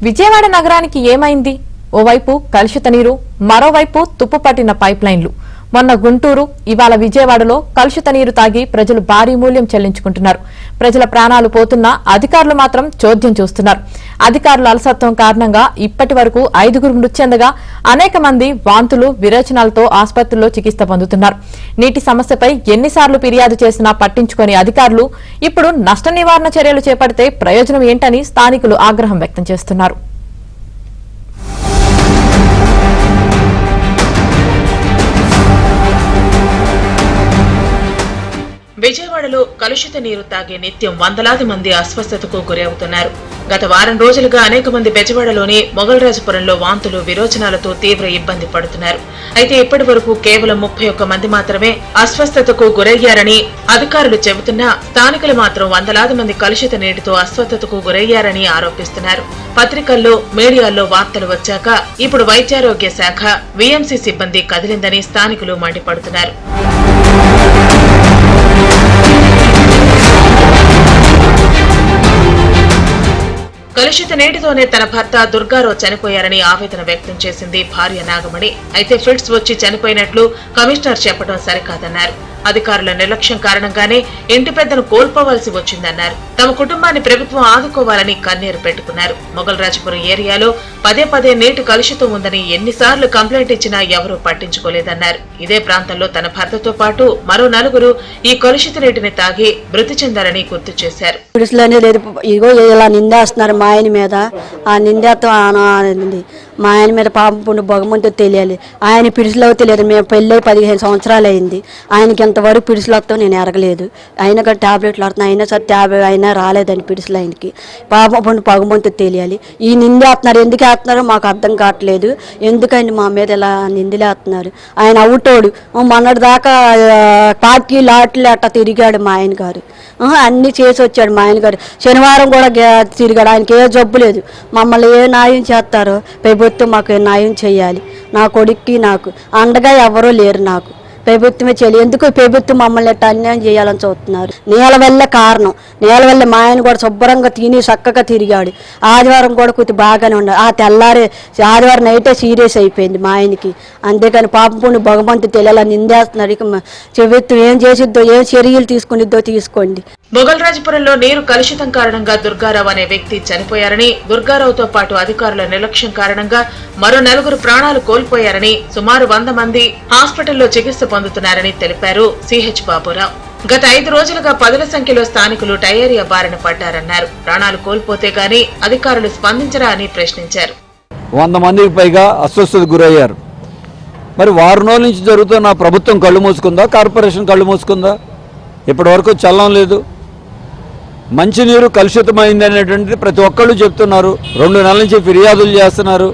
విజయవాడ నగరానికి ఏమైంది? ఓవైపు కలుషిత నీరు, మరోవైపు తుప్పుపట్టిన పైప్ లైన్లు. మొన్న గుంటూరు, ఇవాళ విజయవాడలో కలుషిత నీరు తాగి ప్రజలు భారీ మూల్యం చెల్లించుకుంటున్నారు. ప్రజల ప్రాణాలు పోతున్నా అధికారులు మాత్రం చోద్యం చూస్తున్నారు. అధికారుల అలసత్వం కారణంగా ఇప్పటి వరకు 5గురు మృతి చెందగా అనేక మంది వాంతులు, విరేచనాలతో ఆసుపత్రుల్లో చికిత్స పొందుతున్నారు. నీటి సమస్యపై ఎన్నిసార్లు ఫిర్యాదు చేసినా పట్టించుకోని అధికారులు ఇప్పుడు నష్ట నివారణ చర్యలు చేపడితే ప్రయోజనం ఏంటని స్థానికులు ఆగ్రహం వ్యక్తం చేస్తున్నారు. విజయవాడలో కలుషిత నీరు తాగే నిత్యం వందలాది మంది అస్వస్థతకు గురవుతున్నారు. గత వారం రోజులుగా అనేక మంది బెజవాడలోని మొగల్రాజపురంలో వాంతులు, విరోచనాలతో తీవ్ర ఇబ్బంది పడుతున్నారు. అయితే ఇప్పటి వరకు కేవలం 31 మంది మాత్రమే అస్వస్థతకు గురయ్యారని అధికారులు చెబుతున్నా స్థానికులు మాత్రం వందలాది మంది కలుషిత నీటితో అస్వస్థతకు గురయ్యారని ఆరోపిస్తున్నారు. పత్రికల్లో, మీడియాల్లో వార్తలు వచ్చాక ఇప్పుడు వైద్యారోగ్య శాఖ, వీఎంసీ సిబ్బంది కదిలిందని స్థానికులు మండిపడుతున్నారు. కలుషిత నీటితోనే తన భర్త దుర్గారావు చనిపోయారని ఆవేదన వ్యక్తం చేసింది భార్య నాగమణి. అయితే ఫిట్స్ వచ్చి చనిపోయినట్లు కమిషనర్ చెప్పడం సరికాదన్నారు. అధికారుల నిర్లక్ష్యం కారణంగానే ఇంటి పెద్దను కోల్పోవాల్సి వచ్చిందన్నారు. తమ కుటుంబాన్ని ప్రభుత్వం ఆదుకోవాలని కన్నీరు పెట్టుకున్నారు. మొగల్రాజపురం ఏరియాలో పదే నీటి కలుషితం ఉందని ఎన్నిసార్లు కంప్లైంట్ ఇచ్చినా ఎవరూ పట్టించుకోలేదన్నారు. ఇదే ప్రాంతంలో తన భర్తతో పాటు మరో 4 ఈ కలుషిత నీటిని తాగి మృతి చెందారని గుర్తు చేశారు. మా ఆయన మీద ఆ నిందేతో మా ఆయన మీద పాపం పుండు భగవంతుడు తెలియాలి. ఆయన పిడుసులో తెలియదు. మేము పెళ్ళై 15 సంవత్సరాలు అయింది. ఆయనకి ఎంతవరకు పిడుసులు వస్తావు నేను ఎరగలేదు. అయినా కానీ టాబ్లెట్లు వస్తున్నాయి, అయినా సరే అయినా రాలేదని పిడుసులు ఆయనకి. పాపం పుండు భగవంతుడు తెలియాలి. ఈ నిందేస్తున్నారు, ఎందుకు వేస్తున్నారో మాకు అర్థం కావట్లేదు. ఎందుకండి మా మీద ఇలా నిందలేస్తున్నారు? ఆయన అవుటోడు మొన్నటి దాకా పార్టీ లాట్లు అట్లా తిరిగాడు మా ఆయన గారు. అన్నీ చేసి వచ్చాడు మా ఆయన గారు. శనివారం కూడా తిరిగాడు. ఆయనకి ఏ జబ్బు లేదు. మమ్మల్ని ఏ న్యాయం చేస్తారో ప్రభుత్వం మాకు న్యాయం చేయాలి. నా కొడుక్కి నాకు అండగా ఎవరూ లేరు. నాకు ప్రభుత్వమే చేయాలి. ఎందుకు ప్రభుత్వం మమ్మల్ని ఎట్లా అన్యాయం చేయాలని చూస్తున్నారు? నేల వల్ల కారణం. నేల వల్ల మా ఆయన కూడా శుభ్రంగా తిని చక్కగా తిరిగాడు. ఆదివారం కూడా కొద్దిగా బాగానే ఉన్నాడు. ఆ తెల్లారే ఆదివారం నైటే సీరియస్ అయిపోయింది మా ఆయనకి. అంతేకాని పాపం పుణ్య భగవంతుడు తెలియాలని నిందేస్తున్నారు. ఇక ప్రభుత్వం ఏం చేసిద్దో, ఏం చర్యలు తీసుకునిద్దో తీసుకోండి. మొగల్రాజపురంలో నీరు కలుషితం కారణంగా దుర్గారావు అనే వ్యక్తి చనిపోయారని, దుర్గారావుతో పాటు అధికారుల నిర్లక్ష్యం కారణంగా మరో 4 ప్రాణాలు కోల్పోయారని, సుమారు 100 మంది హాస్పిటల్లో చికిత్స పొందుతున్నారని తెలిపారు సిహెచ్ బాబురావు. గత 5 రోజులుగా 10ల సంఖ్యలో స్థానికులు డయేరియా బారిన పడ్డారన్నారు. ప్రాణాలు కోల్పోతే గానీ అధికారులు స్పందించరా అని ప్రశ్నించారు. 100 మందికి పైగా అస్వస్థతకు గురయ్యారు. మరి వారం రోజుల నుంచి జరుగుతున్న ప్రభుత్వం కళ్ళు మూసుకుందా, కార్పొరేషన్ కళ్ళు మూసుకుందా? ఇప్పటి వరకు చల్లం లేదు. మంచినీరు కలుషితమైంది అనేటువంటిది ప్రతి ఒక్కళ్ళు చెప్తున్నారు. 2 నెలల నుంచి ఫిర్యాదులు చేస్తున్నారు,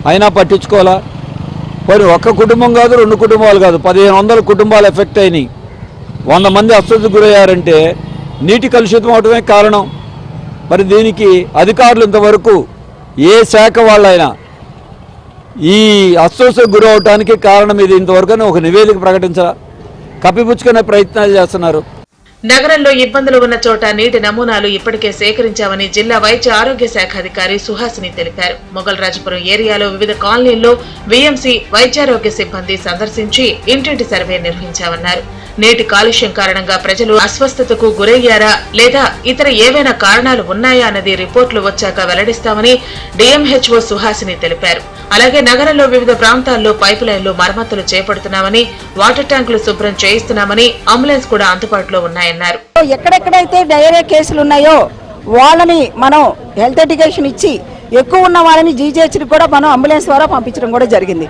అయినా పట్టించుకోవాలా? మరి ఒక్క కుటుంబం కాదు, 2 కుటుంబాలు కాదు, 1500 కుటుంబాలు ఎఫెక్ట్ అయినాయి. 100 మంది అస్వస్థతకు గురయ్యారంటే నీటి కలుషితం అవడమే కారణం. మరి దీనికి అధికారులు ఇంతవరకు ఏ శాఖ వాళ్ళైనా ఈ అస్వస్థతకు గురవటానికి కారణం ఇది ఇంతవరకు ఒక నివేదిక ప్రకటించాలా? కప్పిపుచ్చుకునే ప్రయత్నాలు చేస్తున్నారు. నగరంలో ఇబ్బందులు ఉన్న చోట నీటి నమూనాలు ఇప్పటికే సేకరించామని జిల్లా వైద్య ఆరోగ్య శాఖ అధికారి సుహాసిని తెలిపారు. మొగల్రాజపురం ఏరియాలో వివిధ కాలనీల్లో వీఎంసీ, వైద్యారోగ్య సిబ్బంది సందర్శించి ఇంటింటి సర్వే నిర్వహించామన్నారు. నీటి కాలుష్యం కారణంగా ప్రజలు అస్వస్థతకు గురయ్యారా లేదా ఇతర ఏవైనా కారణాలు ఉన్నాయా అన్నది రిపోర్టులు వచ్చాక వెల్లడిస్తామని డిఎంహెచ్ఓ సుహాసిని తెలిపారు. అలాగే నగరంలో వివిధ ప్రాంతాల్లో పైపు లైన్లు మరమ్మతులు చేపడుతున్నామని, వాటర్ ట్యాంకులు శుభ్రం చేయిస్తున్నామని, అంబులెన్స్ కూడా అందుబాటులో ఉన్నాయన్నారు. ఎక్కడెక్కడైతే డయేరియా కేసులు ఉన్నాయో వాళ్ళని మనం హెల్త్ ఎడ్యుకేషన్ ఇచ్చి ఎక్కువ ఉన్న వాళ్ళని జీజీహెచ్కి కూడా మనం అంబులెన్స్ ద్వారా పంపించడం కూడా జరిగింది.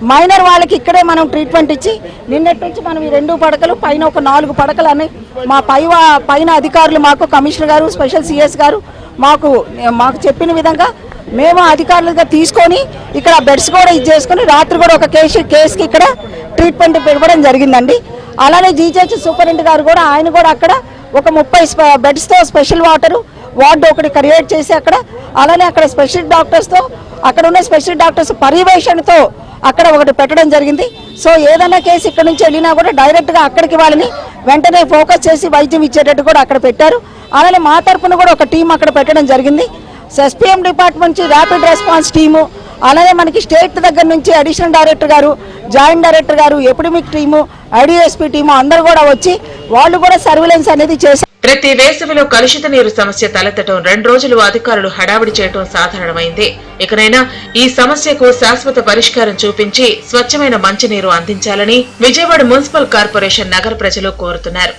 మైనర్ వాళ్ళకి ఇక్కడే మనం ట్రీట్మెంట్ ఇచ్చి నిన్నటి నుంచి మనం ఈ 2 పడకలు పైన ఒక 4 పడకలు అని మా పైన అధికారులు మాకు కమిషనర్ గారు, స్పెషల్ సిఎస్ గారు మాకు చెప్పిన విధంగా మేము అధికారులుగా తీసుకొని ఇక్కడ బెడ్స్ కూడా ఇచ్చేసుకుని రాత్రి కూడా ఒక కేసుకి ఇక్కడ ట్రీట్మెంట్ ఇవ్వడం జరిగిందండి. అలానే జీజీహెచ్ సూపరింటెండెంట్ గారు కూడా ఆయన కూడా అక్కడ ఒక 30 బెడ్స్తో స్పెషల్ వార్డు ఒకటి క్రియేట్ చేసి అక్కడ, అలానే అక్కడ స్పెషల్ డాక్టర్స్తో, అక్కడ ఉన్న స్పెషల్ డాక్టర్స్ పర్యవేక్షణతో అక్కడ ఒకటి పెట్టడం జరిగింది. సో ఏదైనా కేసు ఇక్కడ నుంచి వెళ్ళినా కూడా డైరెక్ట్గా అక్కడికి వాళ్ళని వెంటనే ఫోకస్ చేసి వైద్యం ఇచ్చేటట్టు కూడా అక్కడ పెట్టారు. అలానే మా తరఫున కూడా ఒక టీం అక్కడ పెట్టడం జరిగింది. ఎస్పీఎం డిపార్ట్మెంట్ నుంచి ర్యాపిడ్ రెస్పాన్స్ టీము, అలాగే మనకి స్టేట్ దగ్గర నుంచి అడిషనల్ డైరెక్టర్ గారు, జాయింట్ డైరెక్టర్ గారు, ఎపిడమిక్ టీము, ఐడిఎస్పీ టీము అందరూ కూడా వచ్చి వాళ్ళు కూడా సర్వేలెన్స్ అనేది చేశారు. ప్రతి వేసవిలో కలుషిత నీరు సమస్య తలెత్తడం 2 రోజులు అధికారులు హడావిడి చేయడం సాధారణమైందే. ఇకనైనా ఈ సమస్యకు శాశ్వత పరిష్కారం చూపించి స్వచ్ఛమైన మంచినీరు అందించాలని విజయవాడ మున్సిపల్ కార్పొరేషన్ నగర ప్రజలు కోరుతున్నారు.